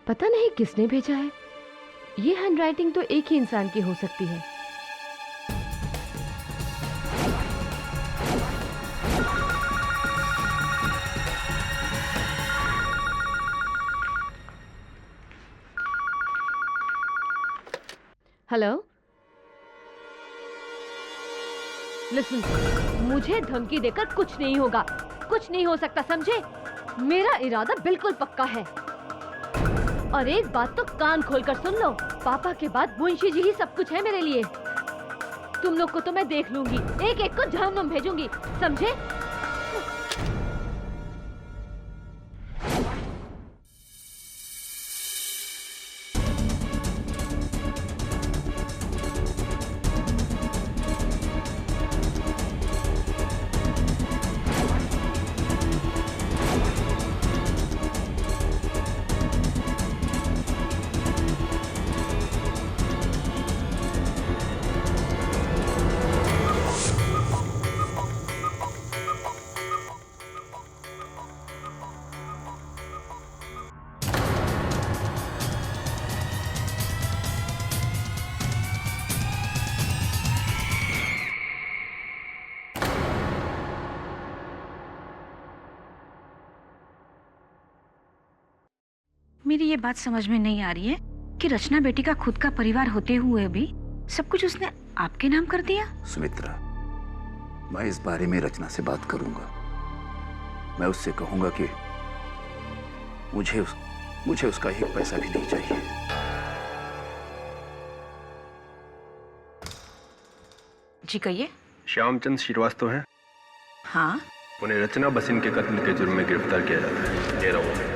पता नहीं किसने भेजा है। ये हैंडराइटिंग तो एक ही इंसान की हो सकती है। हेलो, लिसन, मुझे धमकी देकर कुछ नहीं होगा, कुछ नहीं हो सकता, समझे? मेरा इरादा बिल्कुल पक्का है। और एक बात तो कान खोलकर सुन लो, पापा के बाद मुंशी जी ही सब कुछ है मेरे लिए। तुम लोग को तो मैं देख लूंगी, एक एक को जहन्नुम भेजूंगी, समझे? मेरी ये बात समझ में नहीं आ रही है कि रचना बेटी का खुद का परिवार होते हुए भी सब कुछ उसने आपके नाम कर दिया। सुमित्रा, मैं इस बारे में रचना से बात करूंगा। मैं उससे कहूंगा कि मुझे उसका एक पैसा भी नहीं चाहिए। जी कहिए। श्यामचंद श्रीवास्तव हैं? हाँ। उन्हें रचना बसिन के कत्ल के जुर्म में गिरफ्तार किया जाता है। दे रहा हूं।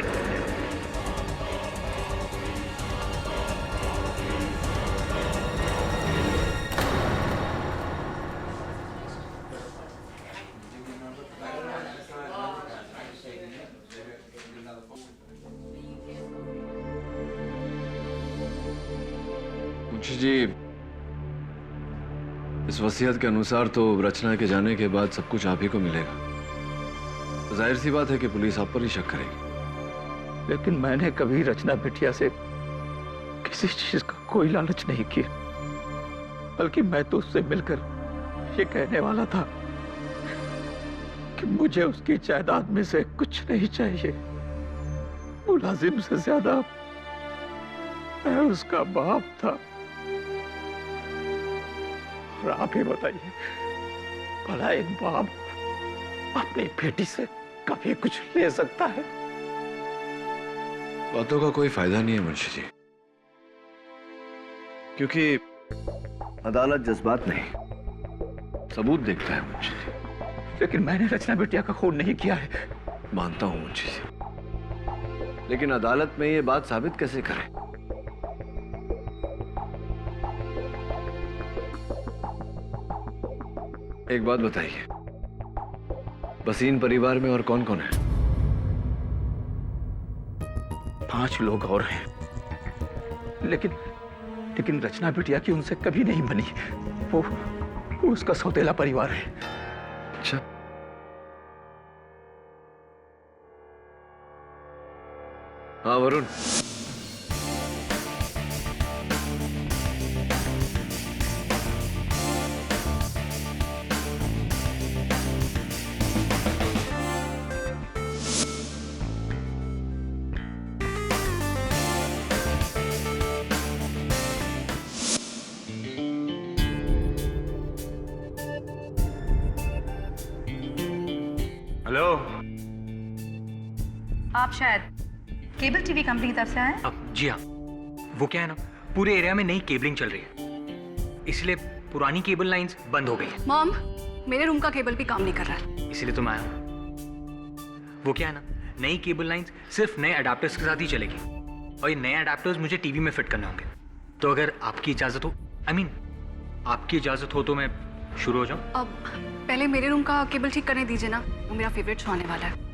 मुंशी जी, इस वसीयत के अनुसार तो रचना के जाने के बाद सब कुछ आप ही को मिलेगा। तो जाहिर सी बात है कि पुलिस आप पर ही शक करेगी। लेकिन मैंने कभी रचना बिटिया से किसी चीज का कोई लालच नहीं किया, बल्कि मैं तो उससे मिलकर ये कहने वाला था कि मुझे उसकी जायदाद में से कुछ नहीं चाहिए। मुलाजिम से ज्यादा मैं उसका बाप था। और आप ही बताइए, भला एक बाप अपनी बेटी से कभी कुछ ले सकता है? बातों का कोई फायदा नहीं है मुंशी जी, क्योंकि अदालत जज्बात नहीं सबूत देखता है मुंशी जी। लेकिन मैंने रचना बिटिया का खून नहीं किया है। मानता हूं मुंशी जी, लेकिन अदालत में ये बात साबित कैसे करें? एक बात बताइए, बसीन परिवार में और कौन कौन है? 5 लोग और हैं, लेकिन रचना बिटिया की उनसे कभी नहीं बनी। वो उसका सौतेला परिवार है। अच्छा, हाँ वरुण, हेलो। आप शायद केबल टीवी कंपनी की तरफ से आए? अब जी हाँ, वो क्या है ना, पूरे एरिया में नई केबलिंग चल रही है, इसलिए पुरानी केबल लाइंस बंद हो गई है। मॉम, मेरे रूम का केबल भी काम नहीं कर रहा है। इसीलिए तो मैं आया हूँ। वो क्या है ना, नई केबल लाइंस सिर्फ नए अडाप्टर्स के साथ ही चलेगी, और ये नए अडाप्टर्स मुझे टीवी में फिट करने होंगे। तो अगर आपकी इजाज़त हो, आपकी इजाज़त हो तो मैं शुरू हो जाऊँ? अब पहले मेरे रूम का केबल ठीक करने दीजिए ना, वो मेरा फेवरेट शो आने वाला है।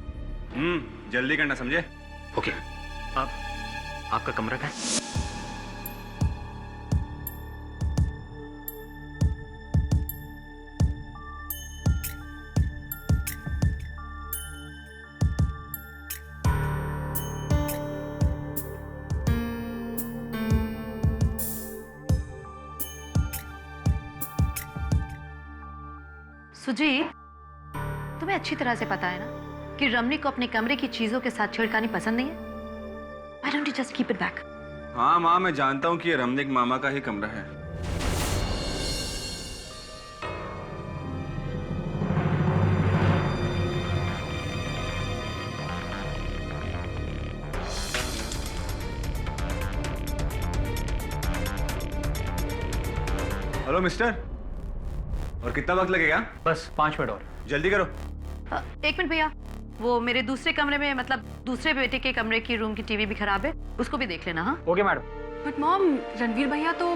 जल्दी करना, समझे? ओके। अब आपका कमरा कहाँ है? सुजीत, तुम्हें अच्छी तरह से पता है ना कि रमनी को अपने कमरे की चीजों के साथ छेड़खानी पसंद नहीं है। Why don't you just keep it back? हाँ माँ, मैं जानता हूँ कि ये रमनिक मामा का ही कमरा है। हेलो मिस्टर, और कितना वक्त लगेगा? बस 5 मिनट और। जल्दी करो। 1 मिनट भैया, वो मेरे दूसरे कमरे में, मतलब दूसरे बेटे के कमरे की रूम की टीवी भी खराब है, उसको भी देख लेना। हाँ okay madam. But mom, Ranveer भैया तो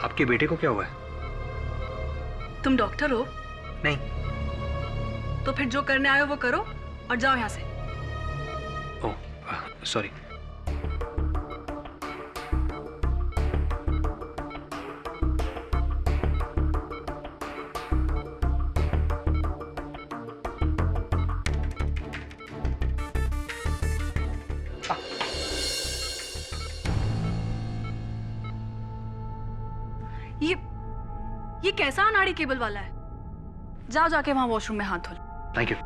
आपके बेटे को क्या हुआ है? तुम डॉक्टर हो? नहीं। तो फिर जो करने आए हो वो करो और जाओ यहाँ से। Oh sorry. ये कैसा अनाड़ी केबल वाला है? जाओ जाके वहां वॉशरूम में हाथ धो लो। Thank you.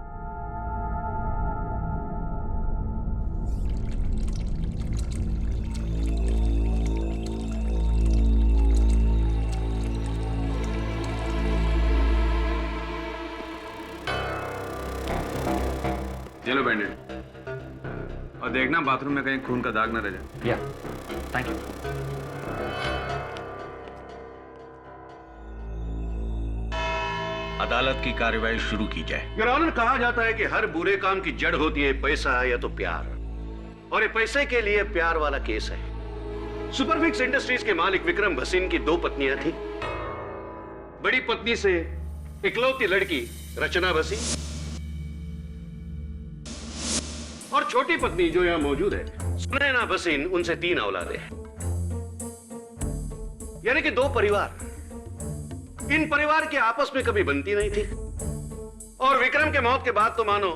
ये लो बैंडेड, और देखना बाथरूम में कहीं खून का दाग न रह जाए। या थैंक यू। अदालत की कार्रवाई शुरू की जाए। योर ऑनर, कहा जाता है कि हर बुरे काम की जड़ होती है पैसा या तो प्यार, और ये पैसे के लिए प्यार वाला केस है। सुपरफिक्स इंडस्ट्रीज के मालिक विक्रम भसीन की 2 पत्नियां थी। बड़ी पत्नी से इकलौती लड़की रचना भसीन, और छोटी पत्नी जो यहां मौजूद है सुनैना भसीन, उनसे 3 औलादें, यानी कि 2 परिवार। इन परिवार की आपस में कभी बनती नहीं थी, और विक्रम के मौत के बाद तो मानो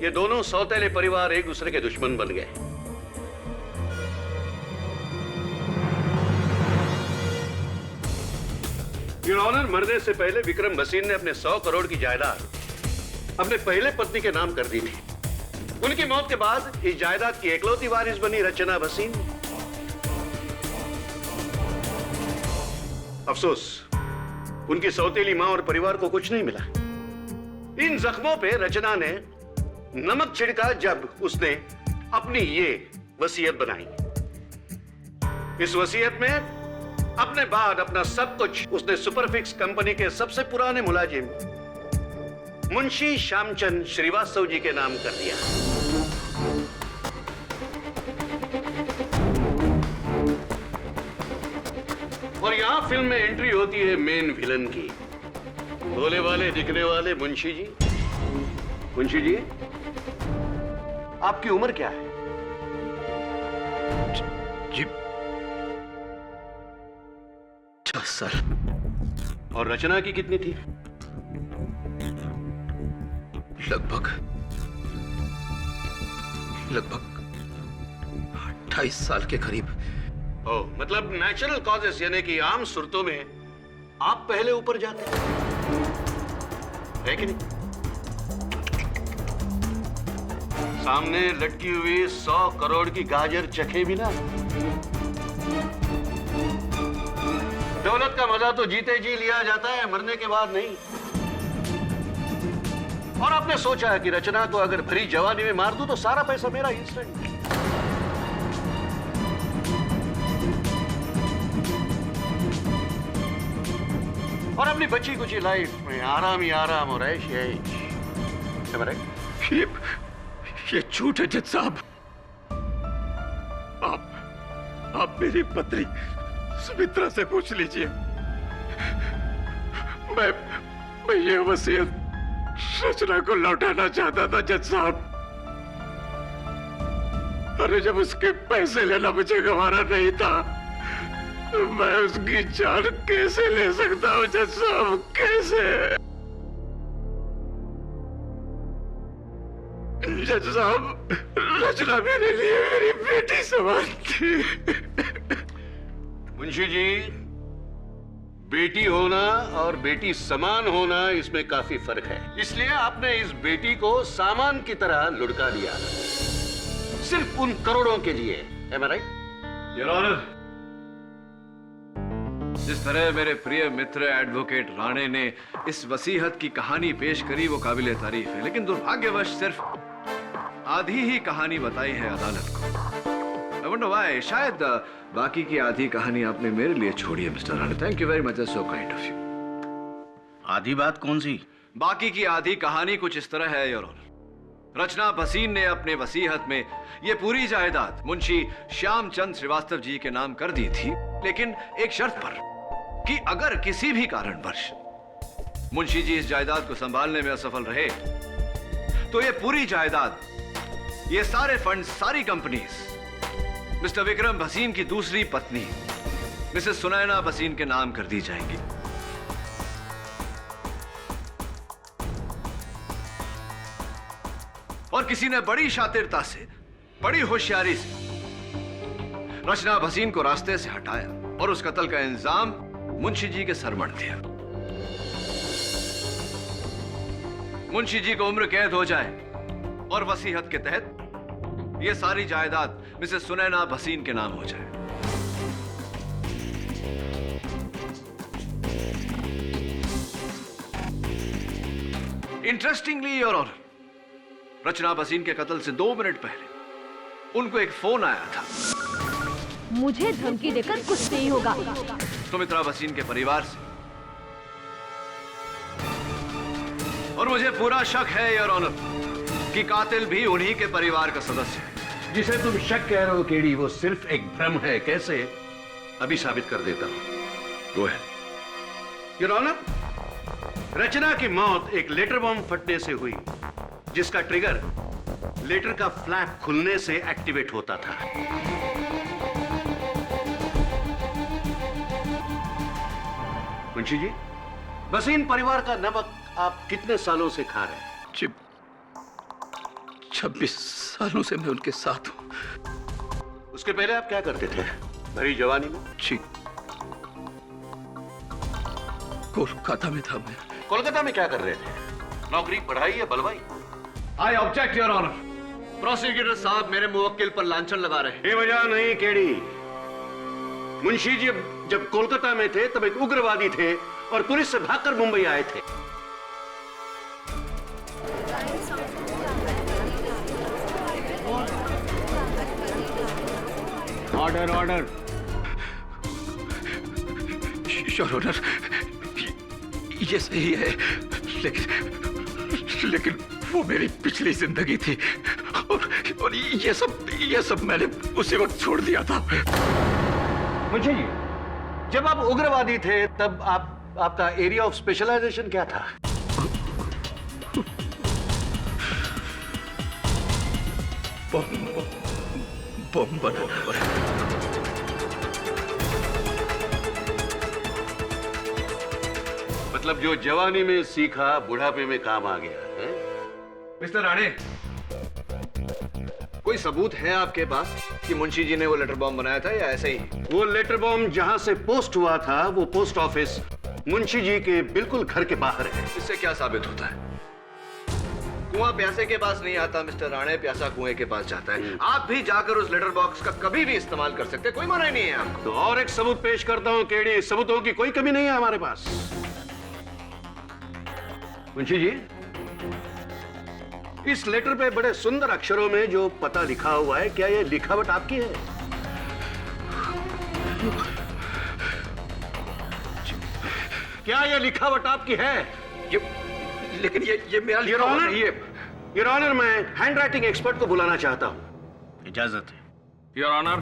ये दोनों सौतेले परिवार एक दूसरे के दुश्मन बन गए। योर ऑनर, मरने से पहले विक्रम भसीन ने अपने 100 करोड़ की जायदाद अपने पहले पत्नी के नाम कर दी थी। उनकी मौत के बाद इस जायदाद की एकलौती वारिस बनी रचना भसीन। अफसोस, उनकी सौतेली मां और परिवार को कुछ नहीं मिला। इन जख्मों पे रचना ने नमक छिड़का जब उसने अपनी ये वसीयत बनाई। इस वसीयत में अपने बाद अपना सब कुछ उसने सुपरफिक्स कंपनी के सबसे पुराने मुलाजिम मुंशी श्यामचंद श्रीवास्तव जी के नाम कर दिया। और यहां फिल्म में एंट्री होती है मेन विलन की, भोले वाले दिखने वाले मुंशी जी। मुंशी जी, आपकी उम्र क्या है? जी 10 साल। और रचना की कितनी थी? लगभग 28 साल के करीब। ओह, मतलब नेचुरल कॉजेस, यानी कि आम सूरतों में आप पहले ऊपर जाते है कि नहीं? सामने लटकी हुई 100 करोड़ की गाजर चखे बिना दौलत का मजा तो जीते जी लिया जाता है, मरने के बाद नहीं। और आपने सोचा है कि रचना को अगर भरी जवानी में मार दूं तो सारा पैसा मेरा इंस्टेंट। और अपनी बची कुची लाइफ में आराम ही आराम और ऐश ही ऐश। ये झूठ है जज साहब। आप मेरी पत्नी सुमित्रा से पूछ लीजिए। मैं ये वसीयत रचना को लौटाना चाहता था जज साहब। अरे जब उसके पैसे लेना मुझे गवारा नहीं था, मैं उसकी जान कैसे ले सकता हूँ जज साहब, कैसे? जज साहब, रचना मेरे लिए मेरी बेटी समान थी। मुंशी जी, बेटी होना और बेटी समान होना इसमें काफी फर्क है। इसलिए आपने इस बेटी को सामान की तरह लुढ़का दिया, सिर्फ उन करोड़ों के लिए। Am I right? Your honour, जिस तरह मेरे प्रिय मित्र एडवोकेट राणे ने इस वसीयत की कहानी पेश करी वो काबिले तारीफ है, लेकिन दुर्भाग्यवश सिर्फ आधी ही कहानी बताई है अदालत को। I wonder why। शायद बाकी की आधी कहानी आपने मेरे लिए छोड़ी है mister Rane. Thank you very much, so kind of you. आधी बात कौन सी? बाकी की आधी कहानी कुछ इस तरह है योर ऑनर। रचना भसीन ने अपने वसीयत में ये पूरी जायदाद मुंशी श्यामचंद श्रीवास्तव जी के नाम कर दी थी, लेकिन एक शर्त पर कि अगर किसी भी कारणवश मुंशी जी इस जायदाद को संभालने में असफल रहे तो ये पूरी जायदाद, ये सारे फंड, सारी कंपनीज मिस्टर विक्रम भसीन की दूसरी पत्नी मिसेस सुनैना भसीन के नाम कर दी जाएंगी। और किसी ने बड़ी शातिरता से, बड़ी होशियारी से रचना भसीन को रास्ते से हटाया और उस कत्ल का इंजाम मुंशी जी के सर मढ़ दिया। मुंशी जी को उम्र कैद हो जाए और वसीयत के तहत यह सारी जायदाद मिसेस सुनैना भसीन के नाम हो जाए। इंटरेस्टिंगली योर ऑनर, रचना भसीन के कत्ल से 2 मिनट पहले उनको एक फोन आया था। मुझे धमकी देकर कुछ नहीं होगा। सुमित्रा भसीन के परिवार से। और मुझे पूरा शक है योर ऑनर कि कातिल भी उन्हीं के परिवार का सदस्य है। जिसे तुम शक कह रहे हो केडी, वो सिर्फ एक भ्रम है। कैसे? अभी साबित कर देता हूं। वो है योर ऑनर, रचना की मौत एक लेटर बॉम्ब फटने से हुई, जिसका ट्रिगर लेटर का फ्लैप खुलने से एक्टिवेट होता था। मुंशी जी, भसीन परिवार का नमक आप कितने सालों से खा रहे हैं? 26 सालों से मैं उनके साथ हूं। उसके पहले आप क्या करते थे भरी जवानी में? जी, कोलकाता में था मैं। कोलकाता में क्या कर रहे थे? नौकरी, पढ़ाई या बलवाई? I object your honour. Prosecutor साहब मेरे मुवक्किल पर लांछन लगा रहे हैं। बेवजह नहीं केडी। मुंशी जी जब कोलकाता में थे तब एक उग्रवादी थे और पुलिस से भागकर मुंबई आए थे। Order order. योर ऑनर, ये सही है, लेकिन वो मेरी पिछली जिंदगी थी और ये सब मैंने उसी वक्त छोड़ दिया था। मुंशी जी, जब आप उग्रवादी थे तब आपका एरिया ऑफ स्पेशलाइजेशन क्या था? बम बनाना। मतलब जो जवानी में सीखा बुढ़ापे में काम आ गया है? मिस्टर राणे, कोई सबूत है आपके पास कि मुंशी जी ने वो लेटर बॉम्ब बनाया था या ऐसे ही? वो लेटर बॉम्ब जहां से पोस्ट हुआ था वो पोस्ट ऑफिस मुंशी जी के बिल्कुल घर के बाहर है। इससे क्या साबित होता है? कुआं प्यासे के पास नहीं आता मिस्टर राणे, प्यासा कुएं के पास जाता है। आप भी जाकर उस लेटर बॉक्स का कभी भी इस्तेमाल कर सकते हैं, कोई मना नहीं है आपको। तो और एक सबूत पेश करता हूं केडी। सबूतों की कोई कमी नहीं है हमारे पास। मुंशी जी, इस लेटर पे बड़े सुंदर अक्षरों में जो पता लिखा हुआ है, क्या ये लिखावट आपकी है? क्या ये लिखावट आपकी है? लेकिन ये मेरा लिखा हुआ नहीं है। योर ऑनर, मैं हैंडराइटिंग एक्सपर्ट को बुलाना चाहता हूं। इजाजत है। योर ऑनर,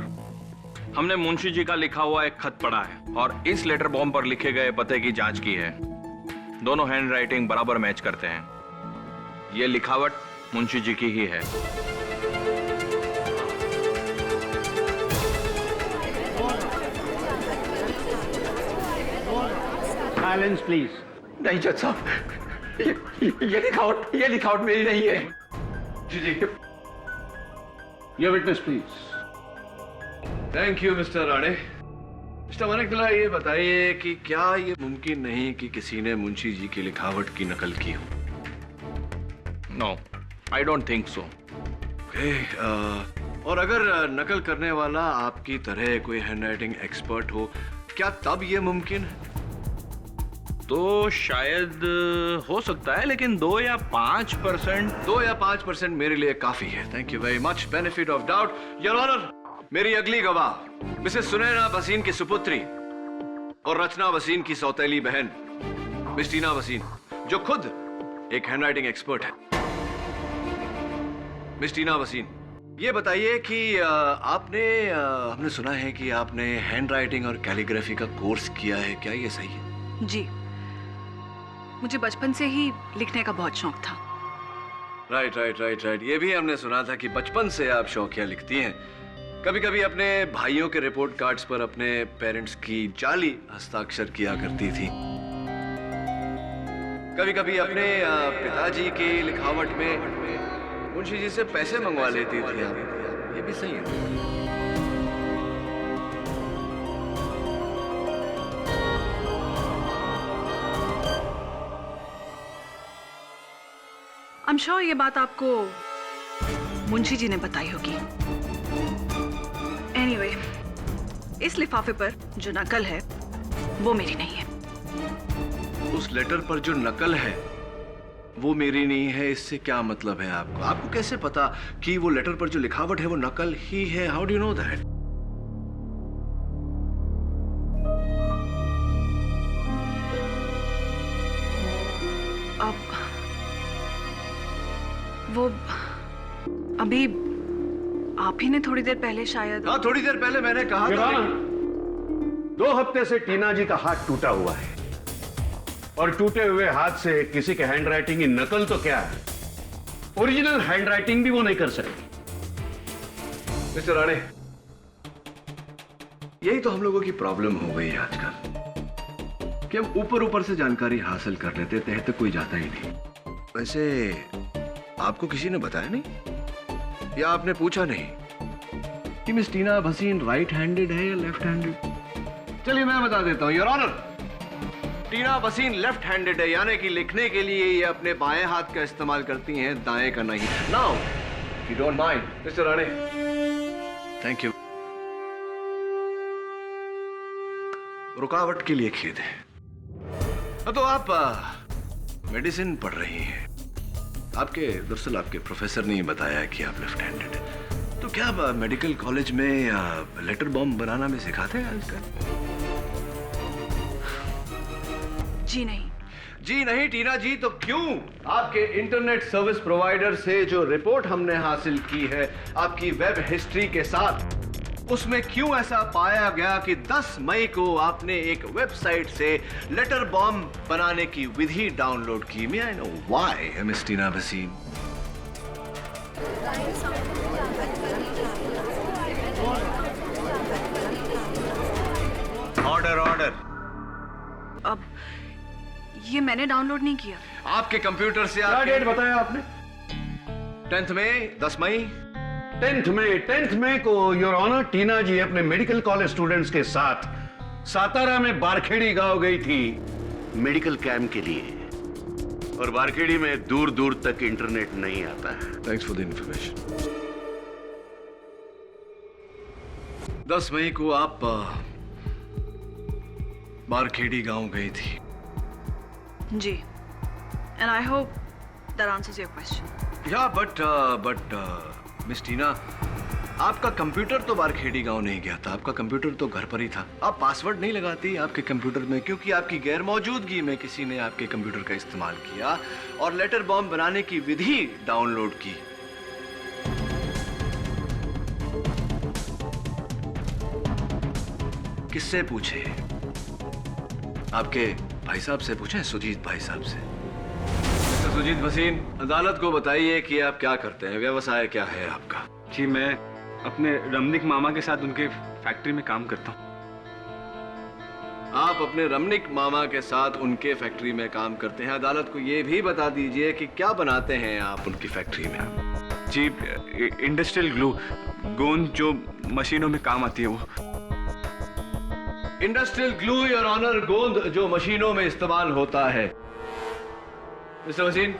हमने मुंशी जी का लिखा हुआ एक खत पढ़ा है और इस लेटर बॉम्ब पर लिखे गए पते की जांच की है। दोनों हैंड राइटिंग बराबर मैच करते हैं। ये लिखावट मुंशी जी की ही है। Silence please. नहीं जज साहब, ये लिखावट मेरी नहीं है। जी जी। Your witness please. Thank you mister Rane. Mister Maniktala, ये बताइए कि क्या ये मुमकिन नहीं कि किसी ने मुंशी जी की लिखावट की नकल की हो? No, I don't think so. और अगर नकल करने वाला आपकी तरह कोई हैंडराइटिंग एक्सपर्ट हो, क्या तब ये मुमकिन है? तो शायद हो सकता है, लेकिन 2 या 5% मेरे लिए काफी है। Thank you very much. Benefit of doubt. Your honour, मेरी अगली गवाह मिसेस सुनैना वसीन की सुपुत्री और रचना वसीन की सौतेली बहन मिस टीना वसीन, जो खुद एक हैंडराइटिंग एक्सपर्ट है। मिस टीना वसीन, ये बताइए कि हमने सुना है कि आपने हैंडराइटिंग और कैलीग्राफी का कोर्स किया है, क्या ये सही है? जी, मुझे बचपन से ही लिखने का बहुत शौक था। राइट। ये भी हमने सुना था कि बचपन से आप शौकिया लिखती हैं। कभी कभी अपने भाइयों के रिपोर्ट कार्ड्स पर अपने पेरेंट्स की जाली हस्ताक्षर किया करती थी। कभी कभी अपने पिताजी की लिखावट में मुंशी जी से पैसे मंगवा लेती थी आप। ये भी सही है? I'm sure ये बात आपको मुंशी जी ने बताई होगी। Anyway, इस लिफाफे पर जो नकल है वो मेरी नहीं है। उस लेटर पर जो नकल है वो मेरी नहीं है, इससे क्या मतलब है आपको? आपको कैसे पता कि वो लेटर पर जो लिखावट है वो नकल ही है? How do you know that? अब वो अभी आप ही ने थोड़ी देर पहले शायद। हाँ, थोड़ी देर पहले मैंने कहा था। 2 हफ्ते से टीना जी का हाथ टूटा हुआ है, और टूटे हुए हाथ से किसी के हैंडराइटिंग की नकल तो क्या है, ओरिजिनल हैंडराइटिंग भी वो नहीं कर सकेगी। मिस्टर राणे, यही तो हम लोगों की प्रॉब्लम हो गई है आजकल कि हम ऊपर से जानकारी हासिल कर लेते, तह तक कोई जाता ही नहीं। वैसे आपको किसी ने बताया नहीं या आपने पूछा नहीं कि मिस टीना वसीन राइट हैंडेड है या लेफ्ट हैंडेड? चलिए मैं बता देता हूं your honour, Tina Waseen left handed है, यानी कि लिखने के लिए ये अपने बाएं हाथ का इस्तेमाल करती हैं, दाएं का नहीं। Now you don't mind mister Rane, thank you. रुकावट के लिए खेद है। तो आप मेडिसिन पढ़ रही हैं। दरअसल आपके प्रोफेसर ने बताया कि आप लेफ्ट हैंडेड हैं। तो क्या आप मेडिकल कॉलेज में लेटर बॉम्ब बनाना में सिखाते हैं आजकल? जी नहीं टीना जी, तो क्यों आपके इंटरनेट सर्विस प्रोवाइडर से जो रिपोर्ट हमने हासिल की है आपकी वेब हिस्ट्री के साथ, उसमें क्यों ऐसा पाया गया कि 10 मई को आपने एक वेबसाइट से लेटर बॉम्ब बनाने की विधि डाउनलोड की? May I know why miss Tina Waseen? Order. अब ये मैंने डाउनलोड नहीं किया। आपके कंप्यूटर से क्या डेट बताया आपने? 10 मई, 10 मई। 10th मई को योर ऑनर टीना जी अपने मेडिकल कॉलेज स्टूडेंट्स के साथ सातारा में बारखेड़ी गांव गई थी मेडिकल कैंप के लिए, और बारखेड़ी में दूर दूर तक इंटरनेट नहीं आता है। Thanks for the information. 10 मई को आप बारखेड़ी गांव गई थी। जी, and I hope that answers your question. Yeah, but Miss Tina, आपका कंप्यूटर तो बारखेड़ी गांव नहीं गया था, आपका कंप्यूटर तो घर पर ही था। आप पासवर्ड नहीं लगाती आपके कंप्यूटर में क्योंकि आपकी गैर मौजूदगी में किसी ने आपके कंप्यूटर का इस्तेमाल किया और लेटर बॉम्ब बनाने की विधि डाउनलोड की। किससे पूछे? आपके भाई साहब से पूछे, सुजीत भाई साहब से। मिस्टर सुजीत भसीन, अदालत को बताइए कि आप क्या करते हैं, व्यवसाय क्या है आपका? जी मैं अपने रमनिक मामा के साथ उनके फैक्ट्री में काम करता हूँ। आप अपने रमनिक मामा के साथ उनके फैक्ट्री में काम करते हैं। अदालत को यह भी बता दीजिए कि क्या बनाते हैं आप उनकी फैक्ट्री में? जी इंडस्ट्रियल ग्लू, गोंद जो मशीनों में काम आती है वो। इंडस्ट्रियल ग्लू योर ऑनर, गोंद जो मशीनों में इस्तेमाल होता है। मिस्टर वसीन,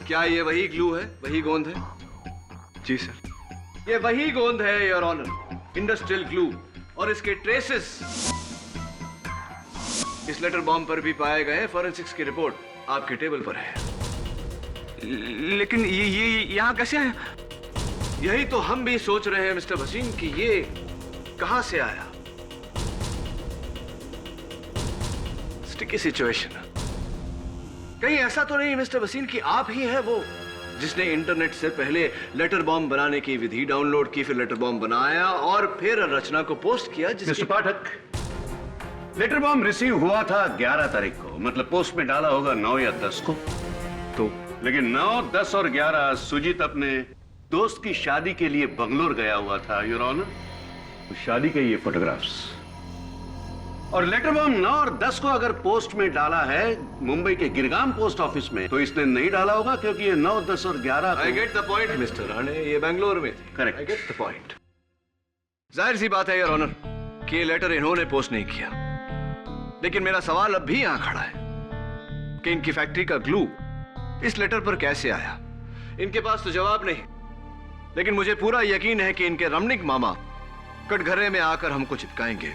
क्या ये वही ग्लू है, वही गोंद है? जी सर। ये वही गोंद है योर ऑनर, इंडस्ट्रियल ग्लू, और इसके ट्रेसेस इस लेटर बॉम्ब पर भी पाए गए। फॉरेंसिक्स की रिपोर्ट आपके टेबल पर है। लेकिन ये यहाँ कैसे आया? यही तो हम भी सोच रहे हैं मिस्टर वसीम कि ये कहां से आया। Sticky situation. कहीं ऐसा तो नहीं मिस्टर वसीम कि आप ही हैं वो जिसने इंटरनेट से पहले लेटर बॉम्ब बनाने की विधि डाउनलोड की, फिर लेटर बॉम्ब बनाया और फिर रचना को पोस्ट किया? मिस्टर पाठक, लेटर बॉम्ब रिसीव हुआ था 11 तारीख को, मतलब पोस्ट में डाला होगा 9 या 10 को। तो लेकिन 9, 10 और 11 सुजीत अपने दोस्त की शादी के लिए बंगलोर गया हुआ था योर ऑनर। शादी के ये फोटोग्राफ्स और लेटर बॉम्ब 9 और 10 को अगर पोस्ट में डाला है मुंबई के गिरगाम पोस्ट ऑफिस में, तो इसने नहीं डाला होगा क्योंकि ये 9, 10 और 11 I get the point mister Rane, ये बेंगलोर में थे। Correct. I get the point. जाहिर सी बात है योर ऑनर कि ये लेटर इन्होंने पोस्ट नहीं किया, लेकिन मेरा सवाल अब भी यहां खड़ा है कि इनकी फैक्ट्री का ग्लू इस लेटर पर कैसे आया। इनके पास तो जवाब नहीं, लेकिन मुझे पूरा यकीन है कि इनके रमनिक मामा कटघरे में आकर हमको चिपकाएंगे,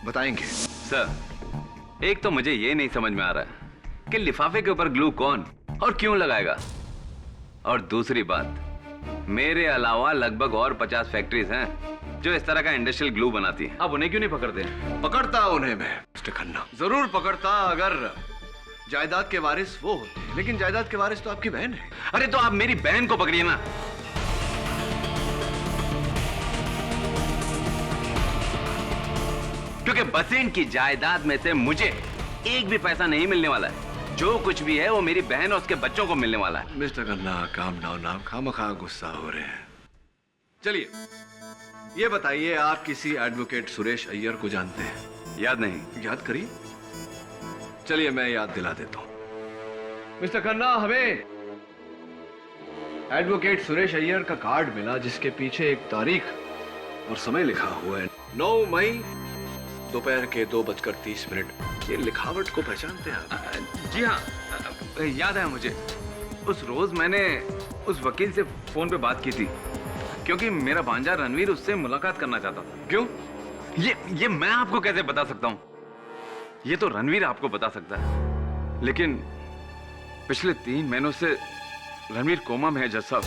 बताएंगे। सर, एक तो मुझे ये नहीं समझ में आ रहा है कि लिफाफे के ऊपर ग्लू कौन और क्यों लगाएगा, और दूसरी बात, मेरे अलावा लगभग और 50 फैक्ट्रीज हैं जो इस तरह का इंडस्ट्रियल ग्लू बनाती हैं। आप उन्हें क्यों नहीं पकड़ते? पकड़ता उन्हें मैं मिस्टर खन्ना, जरूर पकड़ता अगर जायदाद के वारिस वो होते, लेकिन जायदाद के वारिस तो आपकी बहन है। अरे तो आप मेरी बहन को पकड़िए ना। क्योंकि बसेन की जायदाद में से मुझे एक भी पैसा नहीं मिलने वाला है। जो कुछ भी है वो मेरी बहन और उसके बच्चों को मिलने वाला है। मिस्टर खन्ना, काम डाउन, आप खामखा गुस्सा हो रहे हैं। चलिए ये बताइए, आप किसी एडवोकेट सुरेश अय्यर को जानते हैं? याद नहीं। याद करिए। चलिए मैं याद दिला देता हूं। मिस्टर खन्ना, हमें एडवोकेट सुरेश अय्यर का कार्ड मिला जिसके पीछे एक तारीख और समय लिखा हुआ है, 9 मई दोपहर के 2:30। ये लिखावट को पहचानते हैं आप? जी हाँ, याद है मुझे। उस रोज मैंने उस वकील से फोन पे बात की थी क्योंकि मेरा भांजा रणवीर उससे मुलाकात करना चाहता था। क्यों? ये मैं आपको कैसे बता सकता हूँ? ये तो रणवीर आपको बता सकता है। लेकिन पिछले 3 महीनों से रणवीर कोमा में है जज साहब।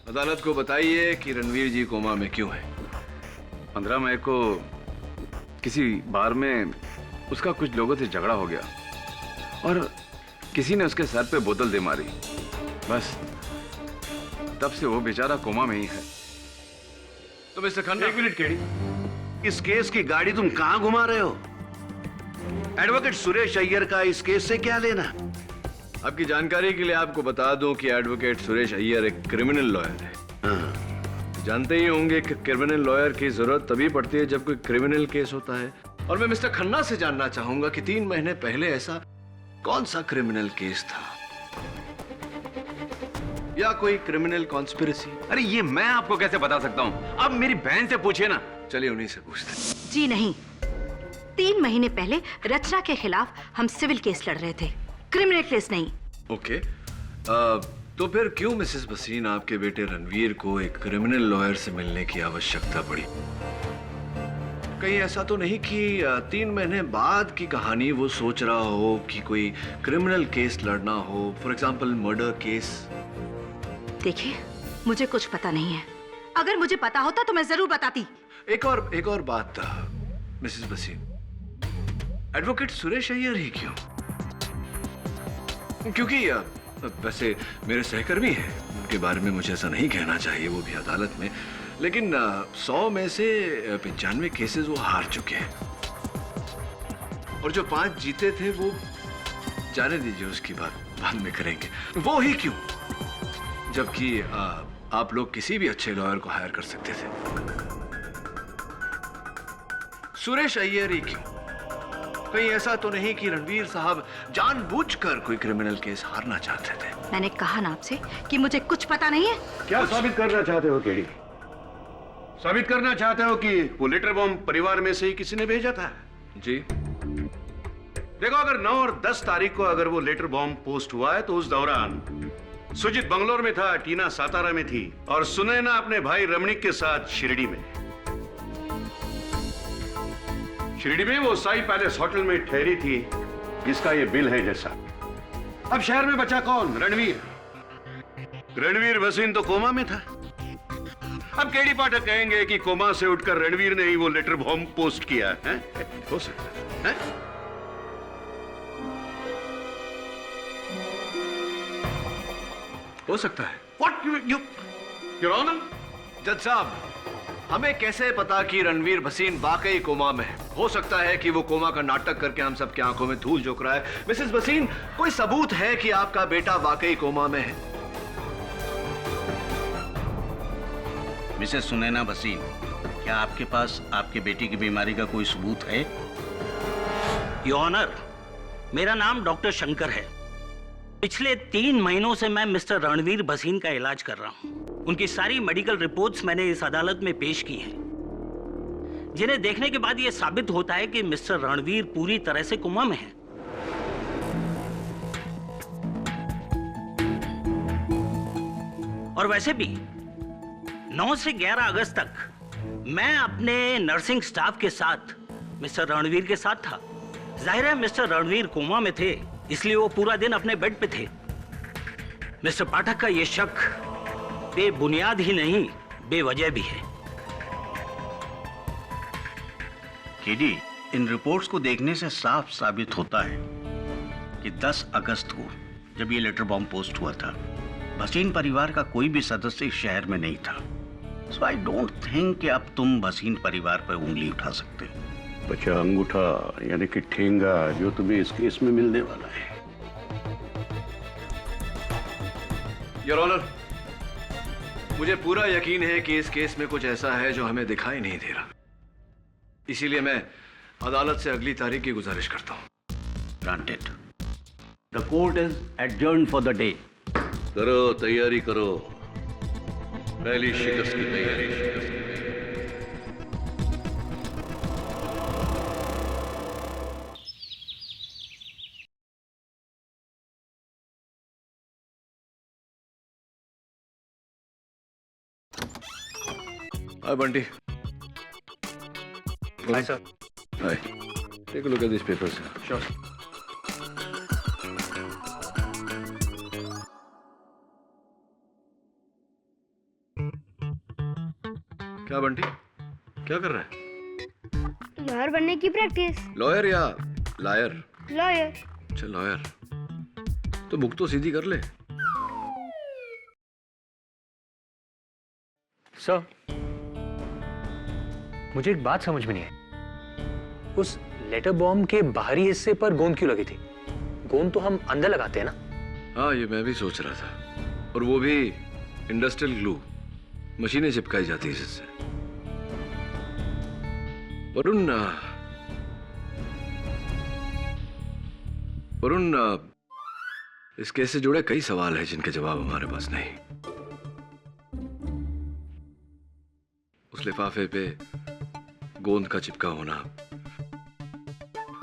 अदालत को बताइए कि रणवीर जी कोमा में क्यों है। 15 मई को किसी बार में उसका कुछ लोगों से झगड़ा हो गया और किसी ने उसके सर पे बोतल दे मारी। बस तब से वो बेचारा कोमा में ही है। तो मिस्टर खन्ना, 1 मिनट केडी, इस केस की गाड़ी तुम कहां घुमा रहे हो? एडवोकेट सुरेश अय्यर का इस केस से क्या लेना? आपकी जानकारी के लिए आपको बता दूं कि एडवोकेट सुरेश अय्यर एक क्रिमिनल लॉयर है। जानते ही होंगे कि क्रिमिनल लॉयर की जरूरत तभी पड़ती है जब कोई क्रिमिनल केस होता है। और मैं मिस्टर खन्ना से जानना चाहूंगा कि 3 महीने पहले ऐसा कौन सा क्रिमिनल केस था या कोई क्रिमिनल कॉन्स्पिरेसी? अरे ये मैं आपको कैसे बता सकता हूँ? आप मेरी बहन से पूछिए ना। चलिए उन्हीं से पूछते। जी नहीं, 3 महीने पहले रचना के खिलाफ हम सिविल केस लड़ रहे थे, क्रिमिनल केस नहीं। ओके, तो फिर क्यों मिसेस भसीन आपके बेटे रणवीर को एक क्रिमिनल लॉयर से मिलने की आवश्यकता पड़ी? कहीं ऐसा तो नहीं कि 3 महीने बाद की कहानी वो सोच रहा हो कि कोई क्रिमिनल केस लड़ना हो, फॉर एग्जाम्पल मर्डर केस? देखिए, मुझे कुछ पता नहीं है। अगर मुझे पता होता तो मैं जरूर बताती। एक और बात मिसेस वसीम, एडवोकेट सुरेश अय्यर ही क्यों? क्योंकि वैसे मेरे सहकर्मी हैं, उनके बारे में मुझे ऐसा नहीं कहना चाहिए, वो भी अदालत में, लेकिन 100 में से 95 केसेस वो हार चुके हैं, और जो 5 जीते थे वो जाने दीजिए, उसकी बात बाद में करेंगे। वो ही क्यों, जबकि आप लोग किसी भी अच्छे लॉयर को हायर कर सकते थे। सुरेश अय्यर ही क्यों? कहीं ऐसा तो नहीं कि रणवीर साहब जानबूझकर कोई क्रिमिनल केस हारना चाहते थे? मैंने कहा ना आपसे कि मुझे कुछ पता नहीं है। क्या साबित करना चाहते हो केडी? साबित करना चाहते हो कि वो लेटर बॉम्ब परिवार में से ही किसी ने भेजा था? जी। देखो, अगर 9 और 10 तारीख को अगर वो लेटर बॉम्ब पोस्ट हुआ है तो उस दौरान सुजीत बंगलोर में था, टीना सातारा में थी और सुनैना अपने भाई रमणीक के साथ शिरडी में। शिरडी में वो साई पैलेस होटल में ठहरी थी, जिसका ये बिल है जैसा। अब शहर में बचा कौन? रणवीर। रणवीर भसीन तो कोमा में था। अब केडी पाठक कहेंगे कि कोमा से उठकर रणवीर ने ही वो लेटर बॉम्ब पोस्ट किया है? हो सकता है? हो सकता है। What Your Honor? जज साहब, हमें कैसे पता कि रणवीर भसीन वाकई कोमा में है? हो सकता है कि वो कोमा का नाटक करके हम सबकी आंखों में धूल झोंक रहा है। मिसेस भसीन, कोई सबूत है कि आपका बेटा वाकई कोमा में है? मिसेस सुनैना भसीन, क्या आपके पास आपके बेटी की बीमारी का कोई सबूत है? योर ऑनर, मेरा नाम डॉक्टर शंकर है। पिछले 3 महीनों से मैं मिस्टर रणवीर भसीन का इलाज कर रहा हूं। उनकी सारी मेडिकल रिपोर्ट्स मैंने इस अदालत में पेश की हैं, जिन्हें देखने के बाद यह साबित होता है कि मिस्टर रणवीर पूरी तरह से कोमा में है। और वैसे भी 9 से 11 अगस्त तक मैं अपने नर्सिंग स्टाफ के साथ मिस्टर रणवीर के साथ था। जाहिर है मिस्टर रणवीर कोमा में थे, इसलिए वो पूरा दिन अपने बेड पे थे। मिस्टर पाठक का ये शक बेबुनियाद ही नहीं, बेवजह भी है। केडी, इन रिपोर्ट्स को देखने से साफ साबित होता है कि 10 अगस्त को जब ये लेटर बॉम्ब पोस्ट हुआ था, भसीन परिवार का कोई भी सदस्य इस शहर में नहीं था। सो आई डोंट थिंक कि अब तुम भसीन परिवार पर उंगली उठा सकते। बचा अंगूठा यानी कि ठेंगा जो तुम्हें इस केस में मिलने वाला है। योर ऑनर, मुझे पूरा यकीन है कि इस केस में कुछ ऐसा है जो हमें दिखाई नहीं दे रहा, इसीलिए मैं अदालत से अगली तारीख की गुजारिश करता हूं। Granted. The court is adjourned for the day. करो, तैयारी करो, पहली शिकस्त की तैयारी। Hi, Bunty. Hi, sir. Hi. Take a look at these papers. Sure. क्या बंटी, क्या कर रहा है? लॉयर बनने की प्रैक्टिस। लॉयर या लायर? लॉयर। अच्छा लॉयर, तो बुक तो सीधी कर ले। सर, मुझे एक बात समझ में नहीं आई। उस लेटर बॉम्ब के बाहरी हिस्से पर गोंद क्यों लगी थी? गोंद तो हम अंदर लगाते हैं ना? हाँ, ये मैं भी सोच रहा था, और वो भी इंडस्ट्रियल ग्लू, मशीनें चिपकाई जाती है इससे। वरुण, इस केस से जुड़े कई सवाल हैं जिनके जवाब हमारे पास नहीं। उस लिफाफे पे गोंद का चिपका होना,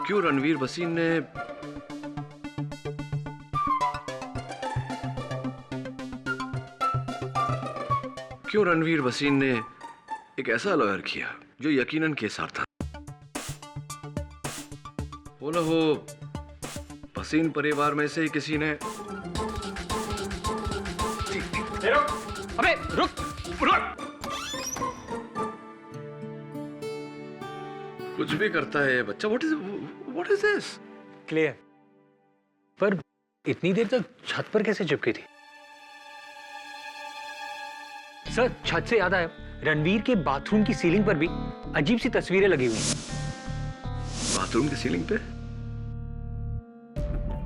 क्यों रणवीर भसीन ने एक ऐसा लॉयर किया जो यकीनन केस हारता। बोला वो भसीन परिवार में से ही किसी ने। अबे रुक रुक। कुछ भी करता है ये बच्चा। What is this? क्लियर। पर इतनी देर तक छत पर कैसे चिपकी थी? सर, छत से याद आया, रणवीर के बाथरूम की सीलिंग पर भी अजीब सी तस्वीरें लगी हुई हैं। बाथरूम की सीलिंग पे?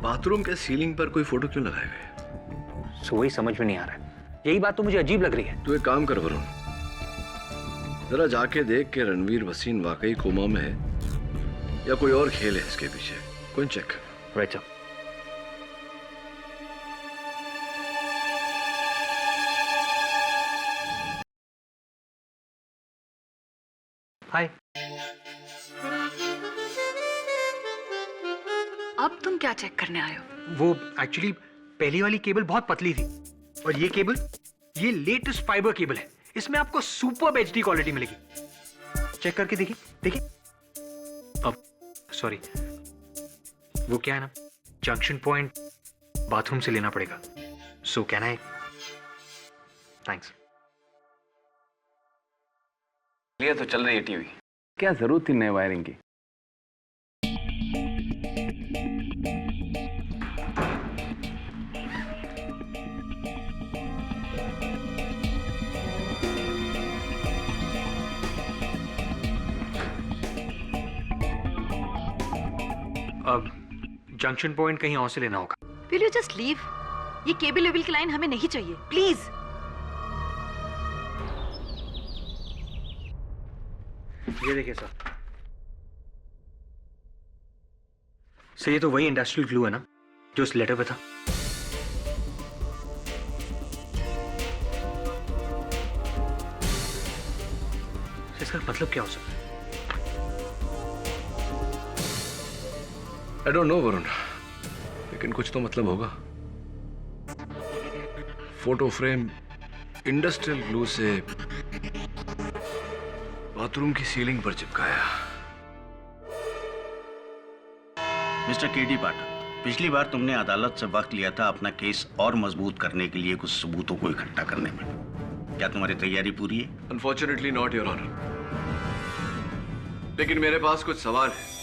बाथरूम के सीलिंग पर कोई फोटो क्यों लगाए हुए? सो वही समझ में नहीं आ रहा है। यही बात तो मुझे अजीब लग रही है। तू एक काम कर वरुण, जरा जाके देख के रणवीर भसीन वाकई कोमा में है या कोई और खेल है इसके पीछे। कोई चेक। Right sir. हाय। अब तुम क्या चेक करने आए हो? वो एक्चुअली पहली वाली केबल बहुत पतली थी और ये केबल, ये लेटेस्ट फाइबर केबल है। इसमें आपको सुपर एचडी क्वालिटी मिलेगी। चेक करके देखिए देखिए। अब सॉरी, वो क्या है ना, जंक्शन पॉइंट बाथरूम से लेना पड़ेगा। So can I? थैंक्स। ये तो चल रही है टीवी, क्या जरूरत थी नए वायरिंग की? अब जंक्शन पॉइंट कहीं और से लेना होगा। Will you just leave? ये केबल लेवल की लाइन हमें नहीं चाहिए, प्लीज। ये देखिए सर, ये तो वही इंडस्ट्रियल ग्लू है ना जो उस लेटर पे था। इसका मतलब क्या हो सकता है? आई डोंट नो वरुण, लेकिन कुछ तो मतलब होगा। फोटो फ्रेम इंडस्ट्रियल ग्लू से बाथरूम की सीलिंग पर चिपकाया। मिस्टर केडी पाठक, पिछली बार तुमने अदालत से वक्त लिया था अपना केस और मजबूत करने के लिए कुछ सबूतों को इकट्ठा करने में। क्या तुम्हारी तैयारी पूरी है? अनफॉर्चुनेटली नॉट योर ऑनर, लेकिन मेरे पास कुछ सवाल है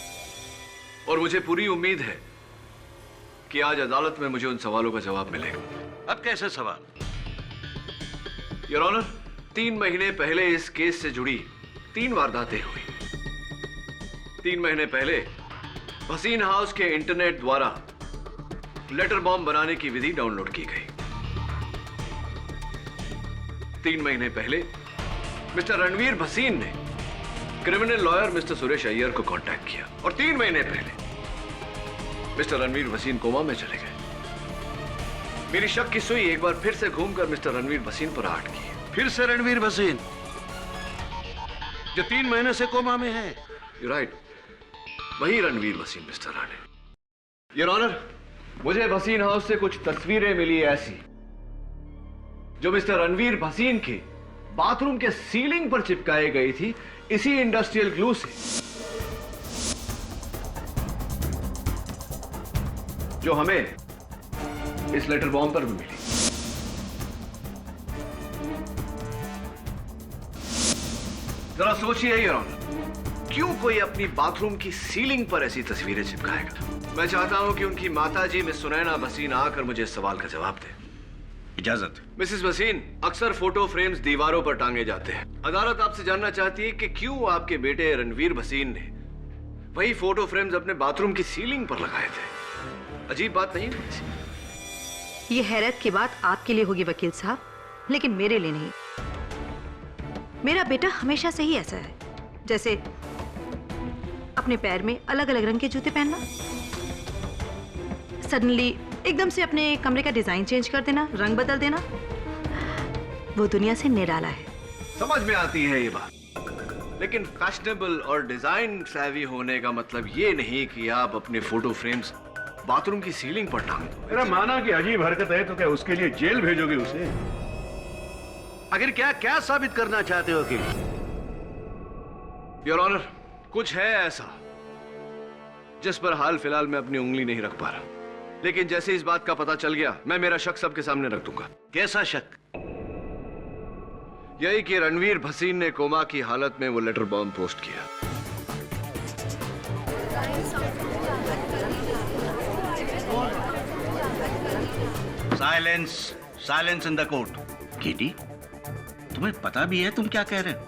और मुझे पूरी उम्मीद है कि आज अदालत में मुझे उन सवालों का जवाब मिलेगा। अब कैसे सवाल? योर ऑनर, 3 महीने पहले इस केस से जुड़ी 3 वारदातें हुई। 3 महीने पहले भसीन हाउस के इंटरनेट द्वारा लेटर बॉम्ब बनाने की विधि डाउनलोड की गई। 3 महीने पहले मिस्टर रणवीर भसीन ने criminal lawyer mister Suresh Iyer को कांटेक्ट किया और 3 महीने पहले मिस्टर रणवीर भसीन कोमा में चले गए। मेरी शक की सुई एक बार फिर से घूमकर मिस्टर रणवीर भसीन पर आट की। फिर से रणवीर भसीन जो 3 महीने से कोमा में है? यू राइट, वही Ranveer Bhasin mister Rane. Your honour, मुझे भसीन हाउस से कुछ तस्वीरें मिली ऐसी जो मिस्टर रणवीर भसीन के बाथरूम के सीलिंग पर चिपकाई गई थी इसी इंडस्ट्रियल ग्लू से, जो हमें इस लेटर बॉम्ब पर भी मिली। जरा सोचिए योर ऑनर, क्यों कोई अपनी बाथरूम की सीलिंग पर ऐसी तस्वीरें चिपकाएगा? मैं चाहता हूं कि उनकी माताजी मिस सुनैना भसीन आकर मुझे इस सवाल का जवाब दे। इजाजत। मिसेस भसीन, अक्सर फोटो फ्रेम्स दीवारों पर टांगे जाते हैं। अदालत आपसे जानना चाहती है कि क्यों आपके बेटे रणवीर भसीन ने वही फोटो फ्रेम्स अपने बाथरूम की सीलिंग पर लगाए थे। अजीब बात नहीं? ये हैरत की बात आपके लिए होगी वकील साहब, लेकिन मेरे लिए नहीं। मेरा बेटा हमेशा से ही ऐसा है, जैसे अपने पैर में अलग अलग रंग के जूते पहनना, सडनली एकदम से अपने कमरे का डिजाइन चेंज कर देना, रंग बदल देना। वो दुनिया से निराला है। समझ में आती है ये बात, लेकिन फैशनेबल और डिजाइन सैवी होने का मतलब ये नहीं कि आप अपने फोटो फ्रेम्स बाथरूम की सीलिंग पर टांग दो। मेरा माना कि अजीब हरकत है तो क्या उसके लिए जेल भेजोगे उसे? आखिर क्या क्या साबित करना चाहते हो कि? योर ऑनर, कुछ है ऐसा जिस पर हाल फिलहाल मैं अपनी उंगली नहीं रख पा रहा, लेकिन जैसे इस बात का पता चल गया मैं मेरा शक सबके सामने रख दूंगा। कैसा शक? यही कि रणवीर भसीन ने कोमा की हालत में वो लेटर बॉम्ब पोस्ट किया। Silence, silence in the court. Katie, तुम्हें पता भी है तुम क्या कह रहे हो?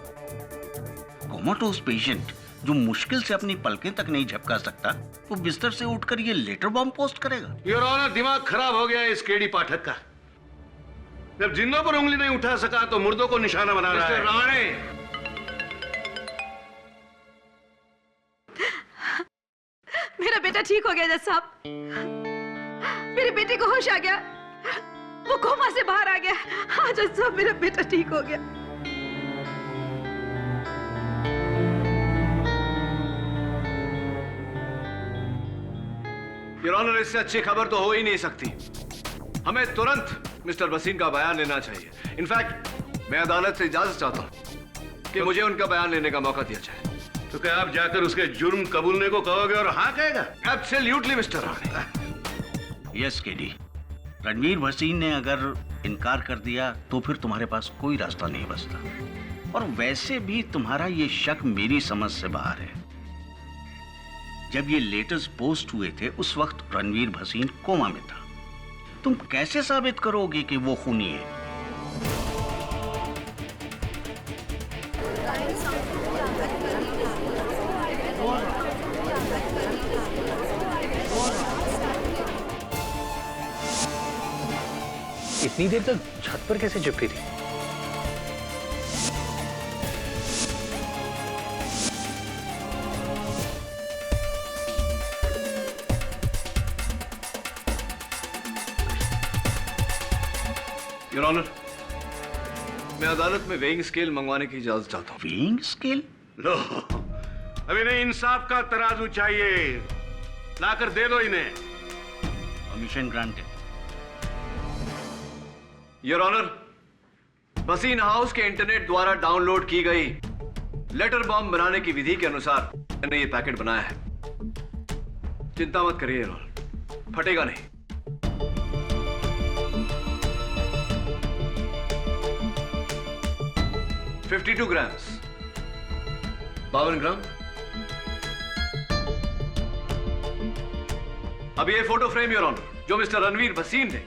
कोमाटोस पेशेंट जो मुश्किल से अपनी पलकें तक नहीं झपका सकता, वो बिस्तर से उठकर ये लेटर बॉम्ब पोस्ट करेगा? योर ऑनर, दिमाग खराब हो गया है इस केडी पाठक का। जब जिंदों पर उंगली नहीं उठा सका तो मुर्दों को निशाना बना रहा है। राणे, मेरा बेटा ठीक हो गया जज साहब। मेरे बेटे को होश आ गया, वो कोमा से बाहर आ गया। हाँ जज साहब, मेरा बेटा ठीक हो गया। योर ऑनर, इससे अच्छी खबर तो हो ही नहीं सकती। हमें तुरंत मिस्टर भसीन का बयान लेना चाहिए। इनफैक्ट मैं अदालत से इजाजत चाहता हूं कि मुझे उनका बयान लेने का मौका दिया जाए। तो क्या आप जाकर उसके जुर्म कबूलने को कहोगे और हाँ कहेगा? Absolutely mister Rane. Yes KD, Ranveer Bhasin ने अगर इनकार कर दिया तो फिर तुम्हारे पास कोई रास्ता नहीं बचता। और वैसे भी तुम्हारा ये शक मेरी समझ से बाहर है। जब ये लेटर्स पोस्ट हुए थे उस वक्त रणवीर भसीन कोमा में था। तुम कैसे साबित करोगे कि वो खूनी है? इतनी देर तक छत पर कैसे चिपकी थी? योर ऑनर, मैं अदालत में वेइंग स्केल मंगवाने की इजाजत चाहता हूँ। Weighing scale? लो, अब इन्हें इंसाफ का तराजू चाहिए, लाकर दे दो इन्हें। Permission granted. Your honour, Bhasin house के इंटरनेट द्वारा डाउनलोड की गई लेटर बॉम्ब बनाने की विधि के अनुसार मैंने ये पैकेट बनाया है। चिंता मत करिए योर ऑनर, फटेगा नहीं। $52 ग्राम्स, 52 ग्राम। अब ये फोटो फ्रेम योर ऑनर, जो मिस्टर रणवीर भसीन ने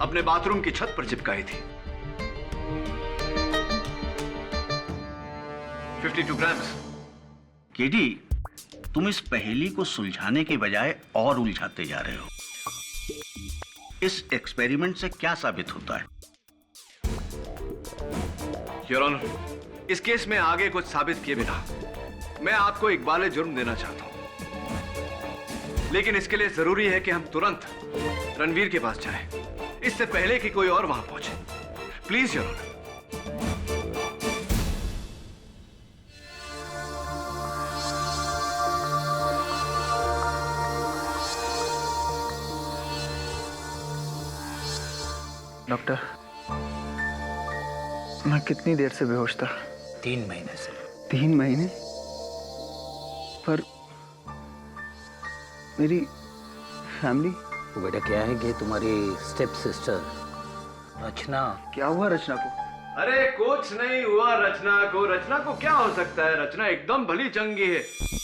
अपने बाथरूम की छत पर चिपकाई थी। 52 ग्राम्स। केडी, तुम इस पहेली को सुलझाने के बजाय और उलझाते जा रहे हो। इस एक्सपेरिमेंट से क्या साबित होता है? योर ऑनर, इस केस में आगे कुछ साबित किए बिना मैं आपको इकबाल जुर्म देना चाहता हूं, लेकिन इसके लिए जरूरी है कि हम तुरंत रणवीर के पास जाएं, इससे पहले कि कोई और वहां पहुंचे। Please your honour. डॉक्टर, मैं कितनी देर से बेहोश था? 3 महीने से। 3 महीने? पर मेरी फैमिली? वो बेटा क्या है कि तुम्हारी स्टेप सिस्टर रचना। क्या हुआ रचना को? अरे कुछ नहीं हुआ रचना को। रचना को क्या हो सकता है? रचना एकदम भली चंगी है।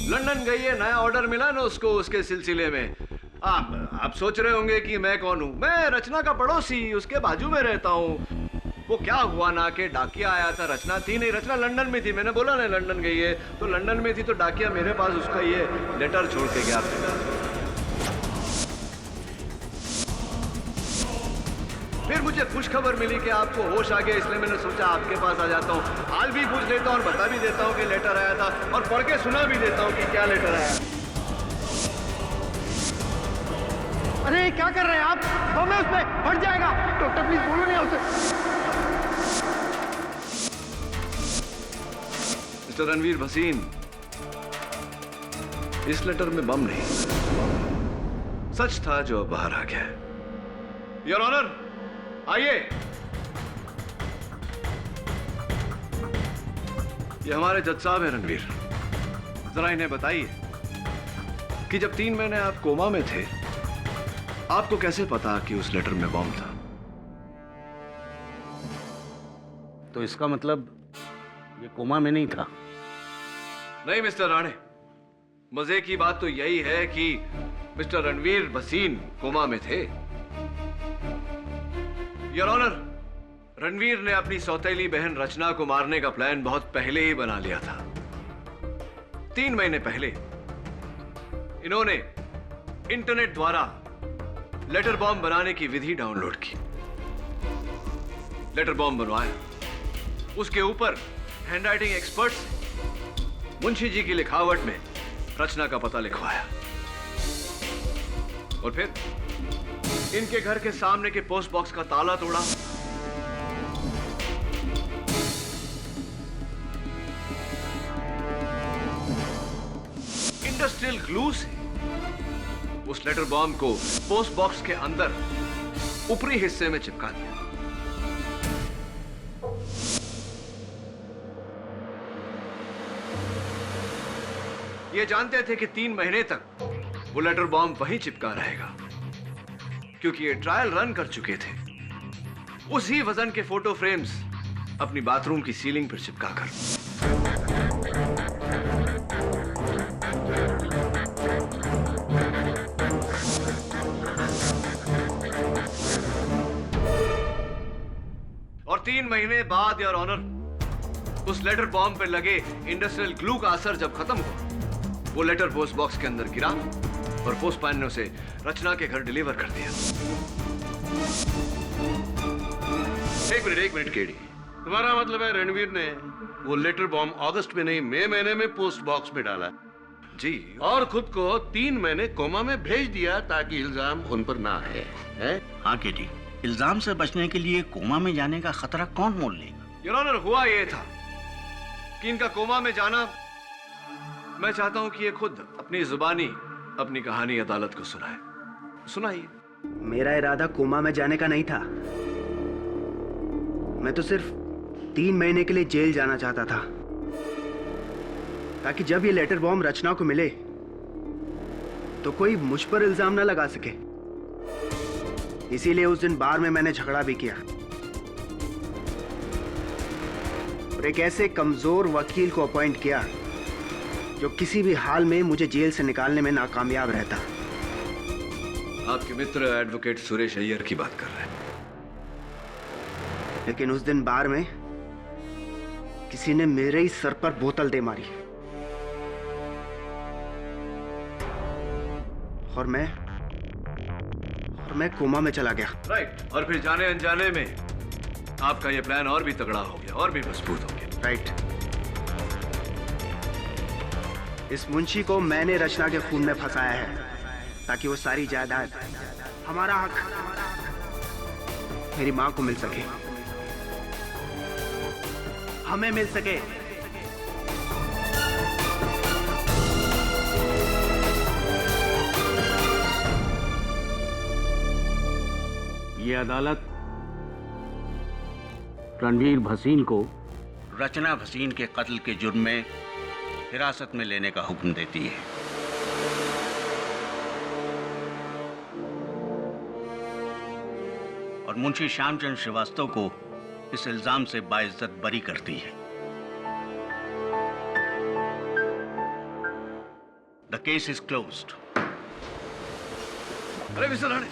लंदन गई है, नया ऑर्डर मिला ना उसको, उसके सिलसिले में। आप सोच रहे होंगे कि मैं कौन हूँ। मैं रचना का पड़ोसी, उसके बाजू में रहता हूँ। वो क्या हुआ ना कि डाकिया आया था, रचना थी नहीं। रचना लंदन में थी, मैंने बोला ना लंदन गई है, तो लंदन में थी तो डाकिया मेरे पास उसका ये लेटर छोड़ के गया। फिर मुझे खुश खबर मिली कि आपको होश आ गया, इसलिए मैंने सोचा आपके पास आ जाता हूँ, हाल भी पूछ लेता हूँ और बता भी देता हूँ कि लेटर आया था, और पढ़ के सुना भी देता हूँ कि क्या लेटर आया। अरे क्या कर रहे हैं आप? बम है उसमें, फट जाएगा। डॉक्टर प्लीज बोलो नहीं उसे। मिस्टर रणवीर भसीन, इस लेटर में बम नहीं, सच था जो बाहर आ गया। योर ऑनर, आइए। ये हमारे जज साहब हैं रणवीर, जरा इन्हें बताइए कि जब 3 महीने आप कोमा में थे, आपको कैसे पता कि उस लेटर में बॉम्ब था? तो इसका मतलब ये कोमा में नहीं था? नहीं मिस्टर राणे, मजे की बात तो यही है कि मिस्टर रणवीर भसीन कोमा में थे। योर ऑनर, रणवीर ने अपनी सौतेली बहन रचना को मारने का प्लान बहुत पहले ही बना लिया था। 3 महीने पहले इन्होंने इंटरनेट द्वारा लेटर बॉम्ब बनाने की विधि डाउनलोड की, लेटर बॉम्ब बनवाया, उसके ऊपर हैंडराइटिंग एक्सपर्ट से मुंशी जी की लिखावट में रचना का पता लिखवाया और फिर इनके घर के सामने के पोस्ट बॉक्स का ताला तोड़ा। इंडस्ट्रियल ग्लू से उस लेटर बॉम्ब को पोस्ट बॉक्स के अंदर ऊपरी हिस्से में चिपका दिया। ये जानते थे कि 3 महीने तक वो लेटर बॉम्ब वहीं चिपका रहेगा, क्योंकि ये ट्रायल रन कर चुके थे उसी वजन के फोटो फ्रेम्स अपनी बाथरूम की सीलिंग पर चिपकाकर। और 3 महीने बाद योर ऑनर, उस लेटर बॉम्ब पर लगे इंडस्ट्रियल ग्लू का असर जब खत्म हुआ, वो लेटर पोस्ट बॉक्स के अंदर गिरा और पोस्टमैन ने उसे रचना के घर डिलीवर कर दिया। एक मिनट केडी, तुम्हारा मतलब है रणवीर ने वो लेटर बॉम्ब अगस्त में नहीं मई महीने में पोस्ट बॉक्स में डाला? जी। और खुद को 3 महीने कोमा में भेज दिया ताकि इल्जाम उन पर ना आए, है? हाँ केटी, इल्जाम से बचने के लिए कोमा में जाने का खतरा कौन मोल लेगा? योर ऑनर, हुआ ये था कि इनका कोमा में जाना, मैं चाहता हूं कि ये खुद अपनी जुबानी अपनी कहानी अदालत को सुनाए। सुनाइए। मेरा इरादा कोमा में जाने का नहीं था। मैं तो सिर्फ 3 महीने के लिए जेल जाना चाहता था, ताकि जब ये लेटर बॉम्ब रचना को मिले तो कोई मुझ पर इल्जाम ना लगा सके। इसीलिए उस दिन बार में मैंने झगड़ा भी किया और एक ऐसे कमजोर वकील को अपॉइंट किया जो किसी भी हाल में मुझे जेल से निकालने में नाकामयाब रहता। आपके मित्र एडवोकेट सुरेश अय्यर की बात कर रहे हैं। लेकिन उस दिन बार में किसी ने मेरे ही सर पर बोतल दे मारी और मैं कोमा में चला गया। राइट। और फिर जाने अनजाने में आपका यह प्लान और भी तगड़ा हो गया और भी मजबूत हो गया। राइट। इस मुंशी को मैंने रचना के खून में फंसाया है ताकि वो सारी जायदाद, हमारा हक मेरी मां को मिल सके, हमें मिल सके। ये अदालत रणवीर भसीन को रचना भसीन के कत्ल के जुर्म में हिरासत में लेने का हुक्म देती है। और मुंशी श्यामचंद श्रीवास्तव को इस इल्जाम से बाइज्जत बरी करती है। The case is closed. अरे मिस्टर राणे,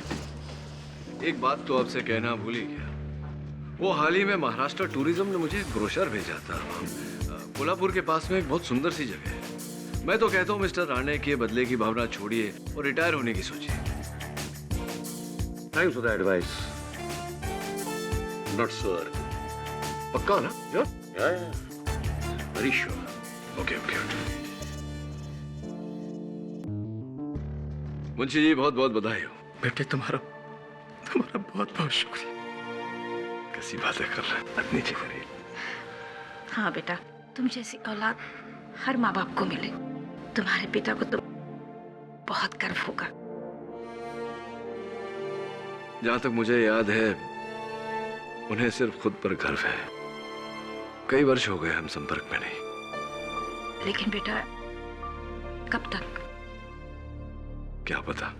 एक बात तो आपसे कहना भूल ही गया। वो हाल ही में महाराष्ट्र टूरिज्म ने मुझे एक ब्रोशर भेजा था। कोल्हापुर के पास में एक बहुत सुंदर सी जगह है। मैं तो कहता हूँ मिस्टर राणे के बदले की भावना छोड़िए और रिटायर होने की सोचिए। Thanks for the advice. Not sure. पक्का ना? Very sure. Okay okay. Munshi ji, बहुत बहुत बधाई हो। बेटे तुम्हारा बहुत बहुत शुक्रिया। कैसी बातें कर रहे हैं? नीचे करिए। हाँ बेटा, तुम जैसी औलाद हर माँ बाप को मिले। तुम्हारे पिता को तो बहुत गर्व होगा। जहां तक मुझे याद है, उन्हें सिर्फ खुद पर गर्व है। कई वर्ष हो गए हम संपर्क में नहीं। लेकिन बेटा, कब तक? क्या पता,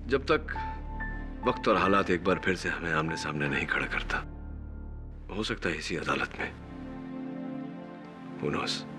जब तक वक्त और हालात एक बार फिर से हमें आमने सामने नहीं खड़ा करता, हो सकता है इसी अदालत में, Who knows?